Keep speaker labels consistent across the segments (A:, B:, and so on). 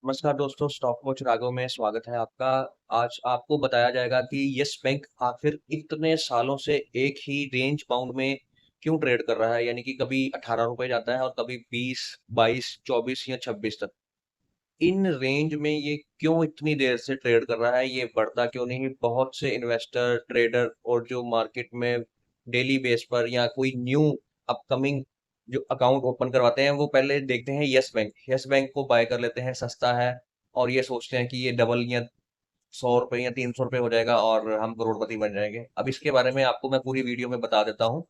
A: नमस्कार दोस्तों, stock coach Raghav में स्वागत है आपका। आज आपको बताया जाएगा कि यस बैंक आखिर इतने सालों से एक ही रेंज बाउंड में क्यों ट्रेड कर रहा है, यानी कि कभी 18 रुपए जाता है और कभी 20, 22, 24 या 26 तक। इन रेंज में ये क्यों इतनी देर से ट्रेड कर रहा है, ये बढ़ता क्यों नहीं? बहुत से इन्वेस्टर, ट्रेडर और जो मार्केट में डेली बेस पर या कोई न्यू अपकमिंग जो अकाउंट ओपन करवाते हैं, वो पहले देखते हैं यस बैंक को बाय कर लेते हैं, सस्ता है। और ये सोचते हैं कि ये डबल या 100 रुपए या 300 रुपए हो जाएगा और हम करोड़पति बन जाएंगे। अब इसके बारे में आपको मैं पूरी वीडियो में बता देता हूँ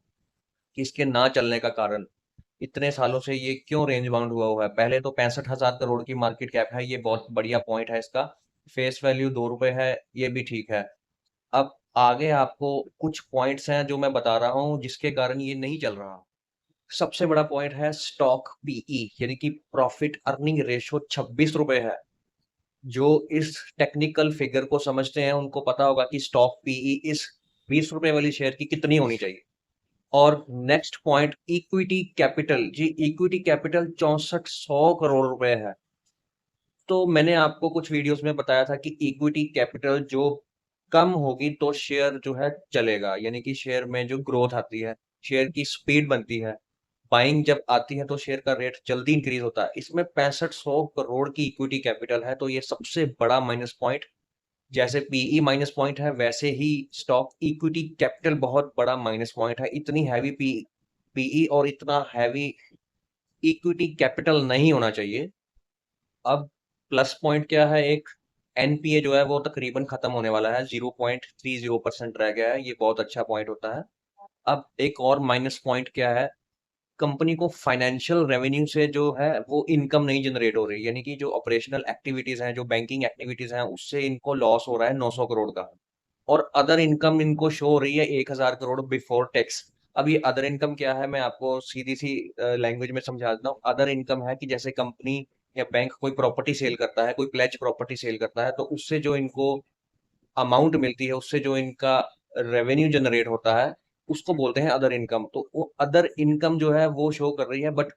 A: कि इसके ना चलने का कारण, इतने सालों से ये क्यों रेंज बाउंड हुआ है। पहले तो 65,000 करोड़ की मार्केट कैप है, ये बहुत बढ़िया पॉइंट है इसका। फेस वैल्यू 2 रुपए है, ये भी ठीक है। अब आगे आपको कुछ पॉइंट्स हैं जो मैं बता रहा हूँ जिसके कारण ये नहीं चल रहा। सबसे बड़ा पॉइंट है स्टॉक पीई, यानी कि प्रॉफिट अर्निंग रेशो 26 रुपए है। जो इस टेक्निकल फिगर को समझते हैं उनको पता होगा कि स्टॉक पीई इस 20 रुपए वाली शेयर की कितनी होनी चाहिए। और next point, equity capital G, equity capital 6400 crore रुपए है। तो मैंने आपको कुछ वीडियोस में बताया था कि इक्विटी कैपिटल जो कम होगी तो शेयर जो है चलेगा, यानी कि शेयर में जो ग्रोथ आती है, शेयर की स्पीड बनती है, बाइंग जब आती है तो शेयर का रेट जल्दी इंक्रीज होता है। इसमें 6500 करोड़ की इक्विटी कैपिटल है, तो ये सबसे बड़ा माइनस पॉइंट। जैसे पीई माइनस पॉइंट है, वैसे ही स्टॉक इक्विटी कैपिटल बहुत बड़ा माइनस पॉइंट है। इतनी हैवी पीई और इतना हैवी इक्विटी कैपिटल नहीं होना चाहिए। अब प्लस पॉइंट क्या है, एक एनपीए जो है वो तकरीबन खत्म होने वाला है, 0.30% रह गया है, ये बहुत अच्छा पॉइंट होता है। अब एक और माइनस पॉइंट क्या है, कंपनी को फाइनेंशियल रेवेन्यू से जो है वो इनकम नहीं जनरेट हो रही, यानी कि जो ऑपरेशनल एक्टिविटीज हैं, जो बैंकिंग एक्टिविटीज हैं, उससे इनको लॉस हो रहा है 900 करोड़ का। और अदर इनकम इनको शो हो रही है 1000 करोड़ बिफोर टैक्स। अब ये अदर इनकम क्या है, मैं आपको सीधी सी लैंग्वेज में समझा देता हूँ। अदर इनकम है कि जैसे कंपनी या बैंक कोई प्रॉपर्टी सेल करता है, कोई प्लेज प्रॉपर्टी सेल करता है, तो उससे जो इनको अमाउंट मिलती है, उससे जो इनका रेवेन्यू जनरेट होता है, उसको बोलते हैं अदर इनकम। तो वो अदर इनकम जो है वो शो कर रही है, बट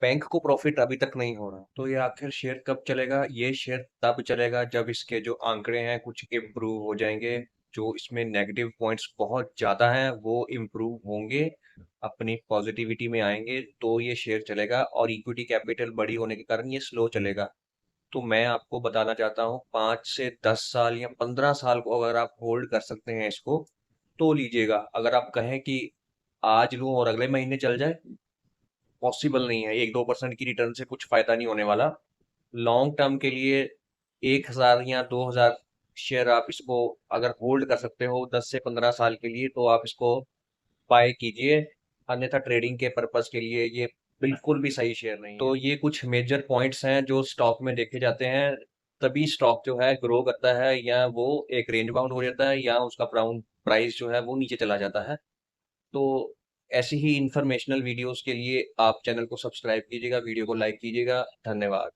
A: बैंक को प्रॉफिट अभी तक नहीं हो रहा। तो ये आखिर शेयर कब चलेगा? ये शेयर तब चलेगा जब इसके जो आंकड़े हैं कुछ इम्प्रूव हो जाएंगे। जो इसमें नेगेटिव पॉइंट्स बहुत ज्यादा हैं वो इम्प्रूव होंगे, अपनी पॉजिटिविटी में आएंगे, तो ये शेयर चलेगा। और इक्विटी कैपिटल बड़ी होने के कारण ये स्लो चलेगा। तो मैं आपको बताना चाहता हूँ, 5 से 10 साल या 15 साल को अगर आप होल्ड कर सकते हैं इसको, तो लीजिएगा। अगर आप कहें कि आज लूं और अगले महीने चल जाए, पॉसिबल नहीं है। 1-2% की रिटर्न से कुछ फायदा नहीं होने वाला। लॉन्ग टर्म के लिए 1000 या 2000 शेयर आप इसको अगर होल्ड कर सकते हो 10 से 15 साल के लिए, तो आप इसको बाय कीजिए। अन्यथा ट्रेडिंग के पर्पस के लिए ये बिल्कुल भी सही शेयर नहीं है। तो ये कुछ मेजर पॉइंट्स हैं जो स्टॉक में देखे जाते हैं, तभी स्टॉक जो है ग्रो करता है, या वो एक रेंज बाउंड हो जाता है, या उसका प्राइस जो है वो नीचे चला जाता है। तो ऐसी ही इंफॉर्मेशनल वीडियोस के लिए आप चैनल को सब्सक्राइब कीजिएगा, वीडियो को लाइक कीजिएगा। धन्यवाद।